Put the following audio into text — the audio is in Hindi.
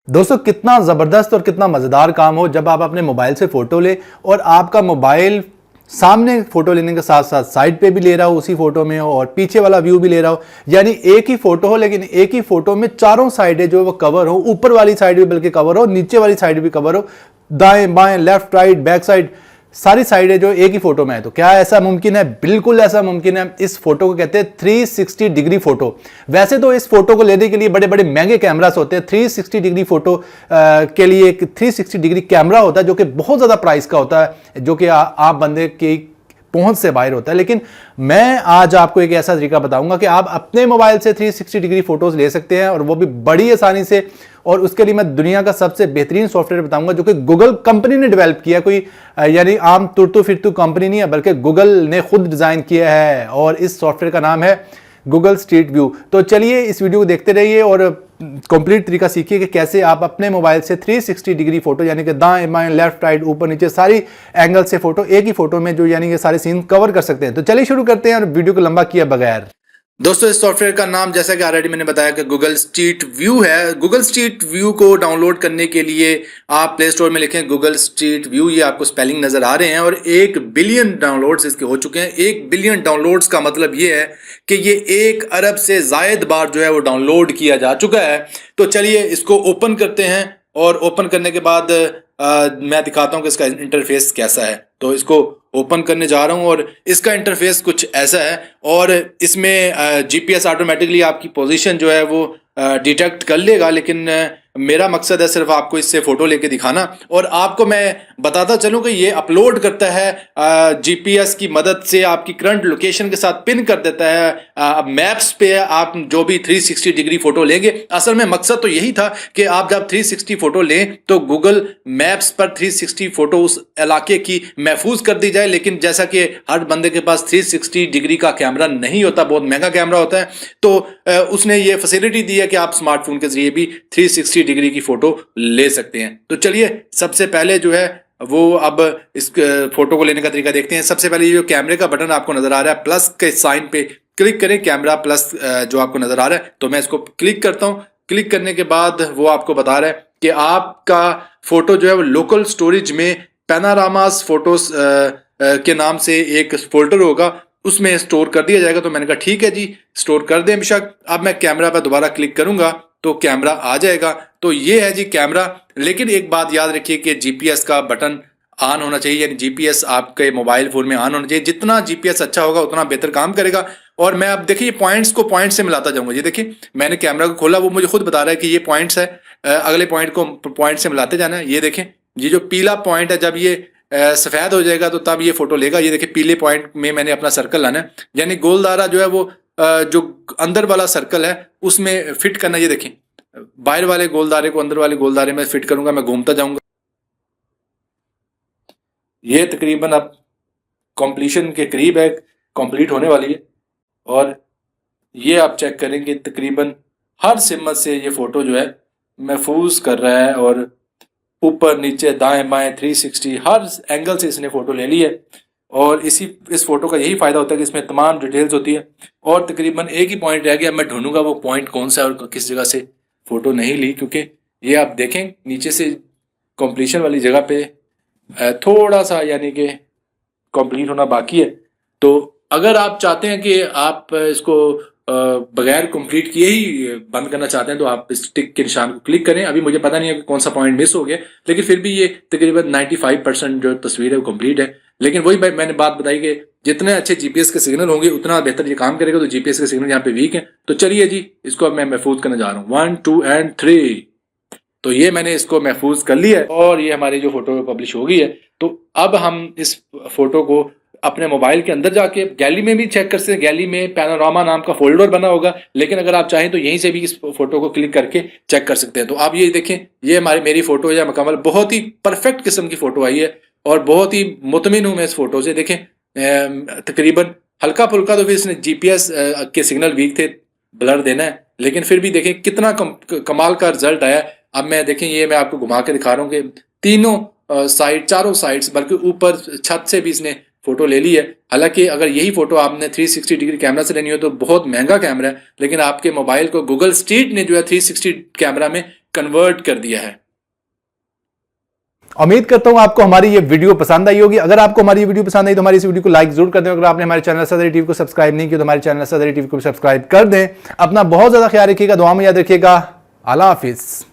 दोस्तों कितना ज़बरदस्त और कितना मज़ेदार काम हो जब आप अपने मोबाइल से फ़ोटो ले और आपका मोबाइल सामने फ़ोटो लेने के साथ साथ साइड पे भी ले रहा हो, उसी फ़ोटो में हो, और पीछे वाला व्यू भी ले रहा हो। यानी एक ही फ़ोटो हो लेकिन एक ही फ़ोटो में चारों साइडें जो वो कवर हो, ऊपर वाली साइड भी बल्कि कवर हो, नीचे वाली साइड भी कवर हो, दाएं बाएं लेफ्ट राइट बैक साइड सारी साइडें जो एक ही फोटो में है। तो क्या ऐसा मुमकिन है? बिल्कुल ऐसा मुमकिन है। इस फोटो को कहते हैं 360 डिग्री फोटो। वैसे तो इस फोटो को लेने के लिए बड़े बड़े महंगे कैमरास होते हैं। 360 डिग्री फोटो के लिए एक 360 डिग्री कैमरा होता है जो कि बहुत ज्यादा प्राइस का होता है, जो कि आप बंदे की पहुंच से बाहर होता है। लेकिन मैं आज आपको एक ऐसा तरीका बताऊंगा कि आप अपने मोबाइल से 360 डिग्री फोटोज ले सकते हैं, और वो भी बड़ी आसानी से। और उसके लिए मैं दुनिया का सबसे बेहतरीन सॉफ्टवेयर बताऊंगा जो कि गूगल कंपनी ने डेवलप किया। कोई यानी आम तुरतु फिरतु कंपनी नहीं है, बल्कि गूगल ने खुद डिजाइन किया है, और इस सॉफ्टवेयर का नाम है गूगल स्ट्रीट व्यू। तो चलिए इस वीडियो को देखते रहिए और कंप्लीट तरीका सीखिए कि कैसे आप अपने मोबाइल से 360 डिग्री फोटो, यानी कि दाएं बाएं लेफ्ट राइट ऊपर नीचे सारी एंगल से फोटो एक ही फोटो में जो यानी कि सारे सीन कवर कर सकते हैं। तो चलिए शुरू करते हैं और वीडियो को लंबा किए बगैर। दोस्तों इस सॉफ्टवेयर का नाम, जैसा कि ऑलरेडी मैंने बताया, कि गूगल स्ट्रीट व्यू है। गूगल स्ट्रीट व्यू को डाउनलोड करने के लिए आप प्ले स्टोर में लिखें गूगल स्ट्रीट व्यू, ये आपको स्पेलिंग नजर आ रहे हैं, और 1 बिलियन डाउनलोड्स इसके हो चुके हैं। 1 बिलियन डाउनलोड्स का मतलब ये है कि ये 1 अरब से जायद बार जो है वो डाउनलोड किया जा चुका है। तो चलिए इसको ओपन करते हैं, और ओपन करने के बाद मैं दिखाता हूं कि इसका इंटरफेस कैसा है। तो इसको ओपन करने जा रहा हूं, और इसका इंटरफेस कुछ ऐसा है। और इसमें जीपीएस ऑटोमेटिकली आपकी पोजीशन जो है वो डिटेक्ट कर लेगा, लेकिन मेरा मकसद है सिर्फ आपको इससे फोटो लेके दिखाना। और आपको मैं बताता चलूं कि ये अपलोड करता है जीपीएस की मदद से, आपकी करंट लोकेशन के साथ पिन कर देता है मैप्स पे। आप जो भी 360 डिग्री फोटो लेंगे, असल में मकसद तो यही था कि आप जब 360 फोटो लें तो गूगल मैप्स पर 360 फोटो उस इलाके की महफूज कर दी जाए। लेकिन जैसा कि हर बंदे के पास 360 डिग्री का कैमरा नहीं होता, बहुत महंगा कैमरा होता है, तो उसने ये फैसिलिटी दी है कि आप स्मार्टफोन के जरिए भी 360 डिग्री की फोटो ले सकते हैं। तो चलिए सबसे पहले जो है वो अब इस फोटो को लेने का तरीका देखते हैं। सबसे पहले ये जो कैमरे का बटन आपको नजर आ रहा है, प्लस के साइन पे क्लिक करें, कैमरा प्लस जो आपको नजर आ रहा है। तो मैं इसको क्लिक करता हूं। क्लिक करने के बाद वो आपको बता रहा है कि आपका फोटो जो है वो लोकल स्टोरेज में पैनारामास फोटोज के नाम से एक फोल्डर होगा, उसमें स्टोर कर दिया जाएगा। तो मैंने कहा ठीक है जी, स्टोर कर दें बेशक। अब मैं कैमरा पर दोबारा क्लिक करूंगा तो कैमरा आ जाएगा। तो ये है जी कैमरा। लेकिन एक बात याद रखिए कि जीपीएस का बटन ऑन होना चाहिए, यानी जीपीएस आपके मोबाइल फोन में ऑन होना चाहिए। जितना जीपीएस अच्छा होगा उतना बेहतर काम करेगा। और मैं अब देखिए पॉइंट्स को पॉइंट से मिलाता जाऊंगा। ये देखिए मैंने कैमरा को खोला, वो मुझे खुद बता रहा है कि ये पॉइंट्स है, अगले पॉइंट को पॉइंट से मिलाते जाना है। ये देखें, ये जो पीला पॉइंट है, जब ये सफेद हो जाएगा तो तब ये फोटो लेगा। ये देखिए पीले पॉइंट में मैंने अपना सर्कल लाना है, यानी गोलदारा जो है वो जो अंदर वाला सर्कल है उसमें फिट करना। ये देखें, बाहर वाले गोलदारे को अंदर वाले गोलदारे में फिट करूंगा, मैं घूमता जाऊंगा। ये तकरीबन अब कंप्लीशन के करीब है, कंप्लीट होने वाली है। और ये आप चेक करेंगे तकरीबन हर सिमत से ये फोटो जो है महफूज कर रहा है, और ऊपर नीचे दाएं बाएं 360 हर एंगल से इसने फोटो ले ली है। और इस फोटो का यही फायदा होता है कि इसमें तमाम डिटेल्स होती है। और तकरीबन एक ही पॉइंट रह गया, मैं ढूंढूंगा वो पॉइंट कौन सा है और किस जगह से फोटो नहीं ली, क्योंकि ये आप देखें नीचे से कंप्लीशन वाली जगह पे थोड़ा सा यानी कि कंप्लीट होना बाकी है। तो अगर आप चाहते हैं कि आप इसको बगैर कंप्लीट किए ही बंद करना चाहते हैं तो आप इस टिक के निशान को क्लिक करें। अभी मुझे पता नहीं है कि कौन सा पॉइंट मिस हो गया, लेकिन फिर भी ये तकरीबन 95% जो तस्वीर है वो कंप्लीट है। लेकिन वही मैंने बात बताई कि जितने अच्छे जीपीएस के सिग्नल होंगे उतना बेहतर ये काम करेगा। तो जीपीएस के सिग्नल यहाँ पे वीक है। तो चलिए जी इसको अब मैं महफूज करने जा रहा हूँ। 1 2 एंड 3। तो ये मैंने इसको महफूज कर लिया है, और ये हमारी जो फोटो पब्लिश हो गई है। तो अब हम इस फोटो को अपने मोबाइल के अंदर जाके गैलरी में भी चेक कर सकते हैं। गैलरी में पैनोरामा नाम का फोल्डर बना होगा, लेकिन अगर आप चाहें तो यहीं से भी इस फोटो को क्लिक करके चेक कर सकते हैं। तो आप ये देखें, ये मेरी फोटो है मुकम्मल, बहुत ही परफेक्ट किस्म की फोटो आई है, और बहुत ही मुतमिन हूं मैं इस फोटो से। देखें तकरीबन हल्का फुल्का तो फिर इसने जीपीएस के सिग्नल वीक थे, ब्लर देना है, लेकिन फिर भी देखें कितना कमाल का रिजल्ट आया। अब मैं देखें, ये मैं आपको घुमा के दिखा रहा हूँ कि तीनों साइड, चारों साइड्स, बल्कि ऊपर छत से भी इसने फोटो ले ली है। हालांकि अगर यही फोटो आपने 360 डिग्री कैमरा से लेनी हो तो बहुत महंगा कैमरा है, लेकिन आपके मोबाइल को गूगल स्ट्रीट ने जो है 360 कैमरा में कन्वर्ट कर दिया है। उम्मीद करता हूं आपको हमारी ये वीडियो पसंद आई होगी। अगर आपको हमारी ये वीडियो पसंद आई तो हमारी इस वीडियो को लाइक जरूर कर दें। अगर आपने हमारे चैनल असद टीवी को सब्सक्राइब नहीं किया तो हमारे चैनल असद टीवी को सब्सक्राइब कर दें। अपना बहुत ज्यादा ख्याल रखिएगा, दुआ में याद रखिएगा। अल्लाह हाफिज।